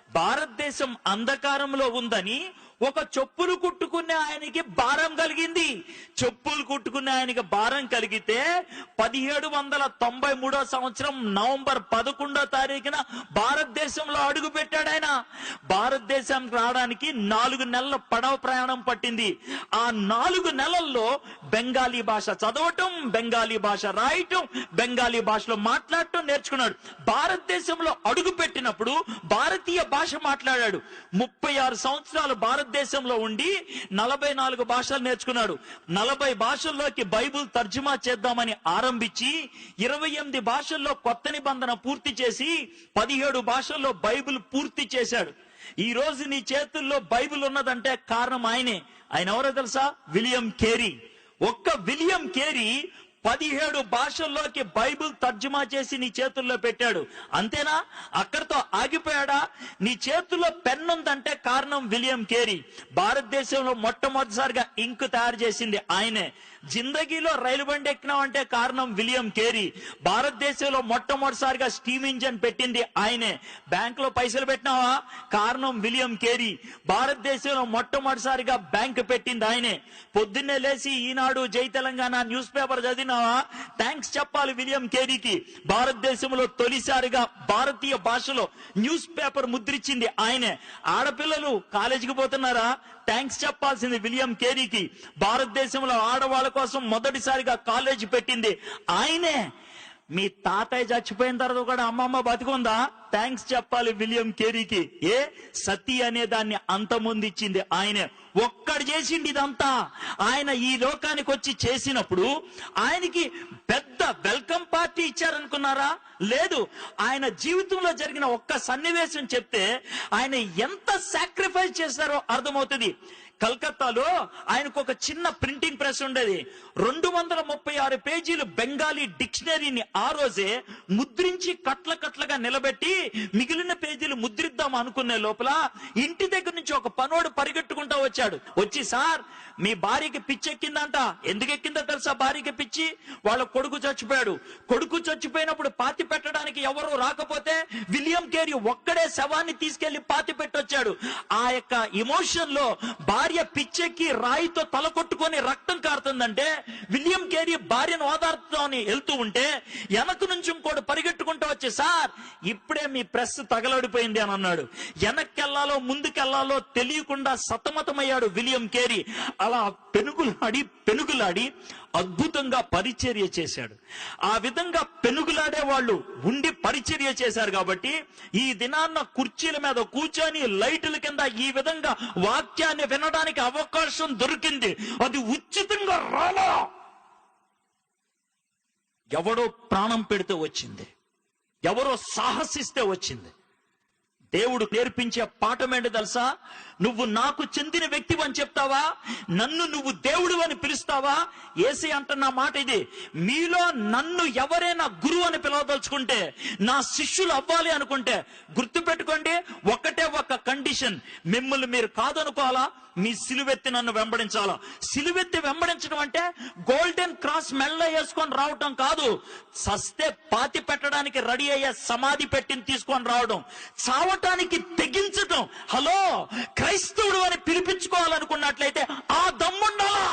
భారతదేశం అంధకారంలో ఉందని ఒక చెప్పులు కుట్టుకునే ఆయనకి భారం కలిగింది. చెప్పులు కుట్టుకునే ఆయనకి భారం కలిగితే 1793 సంవత్సరం నవంబర్ 11వ తారీఖున భారతదేశంలో అడుగు పెట్టాడు ఆయన. భారతదేశానికి రావడానికి 4 నెలల పడవ ప్రయాణం పట్టింది. ఆ 4 నెలల్లో బెంగాలీ భాష చదవటం, బెంగాలీ భాష రాయటం, బెంగాలీ భాషలో మాట్లాడటం నేర్చుకున్నాడు. భారతదేశంలో అడుగు పెట్టినప్పుడు భారతీయ భాష మాట్లాడాడు. 36 సంవత్సరాలు భారతదేశంలో ఉండి 44 భాషలు నేర్చుకున్నాడు. 40 భాషల్లోకి బైబిల్ తర్జుమా చేద్దామని ఆరంభించి 28 భాషల్లో కొత్త నిబంధన పూర్తి చేసి 17 భాషల్లో బైబిల్ పూర్తి చేశాడు. ఈ రోజు నీ చేతుల్లో బైబిల్ ఉన్నదంటే కారణం ఆయనే. ఆయన ఎవరో తెలుసా? William Carey. ఒక్క విలియం కేరీ 17 భాషల్లోకి బైబిల్ తర్జుమా చేసి నీ చేతుల్లో పెట్టాడు. అంతేనా? అక్కడితో ఆగిపోయాడా? నీ చేతుల్లో పెన్ ఉందంటే కారణం విలియం కేరీ. భారతదేశంలో మొట్టమొదటిసారిగా ఇంక్ తయారు చేసింది ఆయనే. జిందగీలో రైలు బండి ఎక్కినావంటే కారణం విలియం కేరీ. భారతదేశంలో మొట్టమొదటిసారిగా స్టీమ్ ఇంజన్ పెట్టింది ఆయనే. బ్యాంక్ లో పైసలు పెట్టినావా? కారణం విలియం కేరీ. భారతదేశంలో మొట్టమొదటిసారిగా బ్యాంక్ పెట్టింది ఆయనే. పొద్దున్నే లేచి ఈనాడు, జై తెలంగాణ న్యూస్ పేపర్ చదివినావా? థ్యాంక్స్ చెప్పాలి విలియం కేరీకి. భారతదేశంలో తొలిసారిగా భారతీయ భాషలో న్యూస్ పేపర్ ముద్రించింది ఆయనే. ఆడపిల్లలు కాలేజీకి పోతున్నారా? థ్యాంక్స్ చెప్పాల్సింది విలియం కేరీకి. భారతదేశంలో ఆడవాళ్ళ కోసం మొదటిసారిగా కాలేజీ పెట్టింది ఆయనే. మీ తాతయ్య చచ్చిపోయిన తర్వాత కూడా అమ్మమ్మ బతికుందా? థ్యాంక్స్ చెప్పాలి విలియం కేరీకి. సతీ అనే దాన్ని అంతమొందిచ్చింది ఆయనే. ఒక్కడు చేసిండి ఇదంతా. ఆయన ఈ లోకానికి వచ్చి చేసినప్పుడు ఆయనకి పెద్ద వెల్కమ్ పార్టీ ఇచ్చారనుకున్నారా? లేదు. ఆయన జీవితంలో జరిగిన ఒక్క సన్నివేశం చెప్తే ఆయన ఎంత సాక్రిఫైస్ చేశారో అర్థమవుతుంది. కలకత్తాలో ఆయనకు ఒక చిన్న ప్రింటింగ్ ప్రెస్ ఉండేది. 236 పేజీలు బెంగాలీ డిక్షనరీని ఆ రోజే ముద్రించి కట్లగా నిలబెట్టి మిగిలిన పేజీలు ముద్రిద్దాం అనుకునే లోపల ఇంటి దగ్గర నుంచి ఒక పనోడు పరిగెట్టుకుంటా వచ్చాడు. వచ్చి, సార్ మీ భార్యకి పిచ్చి ఎక్కిందంట. ఎందుకు ఎక్కిందో తెలుసా? భార్యకి పిచ్చి. వాళ్ళ కొడుకు చచ్చిపోయాడు. కొడుకు చచ్చిపోయినప్పుడు పాతి పెట్టడానికి ఎవరు రాకపోతే విలియం కేరీ ఒక్కడే శవాన్ని తీసుకెళ్లి పాతి పెట్టొచ్చాడు. ఆ యొక్క ఎమోషన్ లో భార్య పిచ్చెక్కి రాయితో తల కొట్టుకొని రక్తం కారుతుందంటే విలియం కేరీ భార్యను ఓదార్చుతామని వెళ్తూ ఉంటే వెనక నుంచి ఇంకోటి పరిగెట్టుకుంటూ వచ్చి, సార్ ఇప్పుడే మీ ప్రెస్ తగలడిపోయింది అని అన్నాడు. వెనక్కెళ్లాలో ముందుకెళ్లాలో తెలియకుండా సతమతమయ్యాడు విలియం కేరీ. అలా పెనుగులాడి అద్భుతంగా పరిచర్య చేశాడు. ఆ విధంగా పెనుగులాడే వాళ్ళు ఉండి పరిచర్య చేశారు కాబట్టి ఈ దినాన్న కుర్చీల మీద కూర్చొని లైటుల కింద ఈ విధంగా వాక్యాన్ని వినడానికి అవకాశం దొరికింది. అది ఉచితంగా రాలా. ఎవడో ప్రాణం పెడితే వచ్చింది, ఎవరో సాహసిస్తే వచ్చింది. దేవుడు నేర్పించే పాఠం ఏంటి తెలుసా? నువ్వు నాకు చెందిన వ్యక్తివి అని చెప్తావా? నన్ను నువ్వు దేవుడు అని పిలుస్తావా? యేసయ్య అంటున్న మాట ఇది. మీలో నన్ను ఎవరైనా గురువు అని పిలవదలుచుకుంటే, నా శిష్యులు అవ్వాలి అనుకుంటే గుర్తుపెట్టుకోండి, ఒకటే ఒక కండిషన్. మిమ్మల్ని మీరు కాదనుకోవాలా, మీ సిలువెత్తి నన్ను వెంబడించాలా. సిలువెత్తి వెంబడించడం అంటే గోల్డెన్ క్రాస్ మెళ్ళ వేసుకొని రావటం కాదు. సస్తే పాతి పెట్టడానికి రెడీ అయ్యే సమాధి పెట్టిని తీసుకొని రావడం, చావటానికి తెగించటం. హలో, క్రైస్తవుడు అని పిలిపించుకోవాలనుకున్నట్లయితే ఆ దమ్ముండాలా.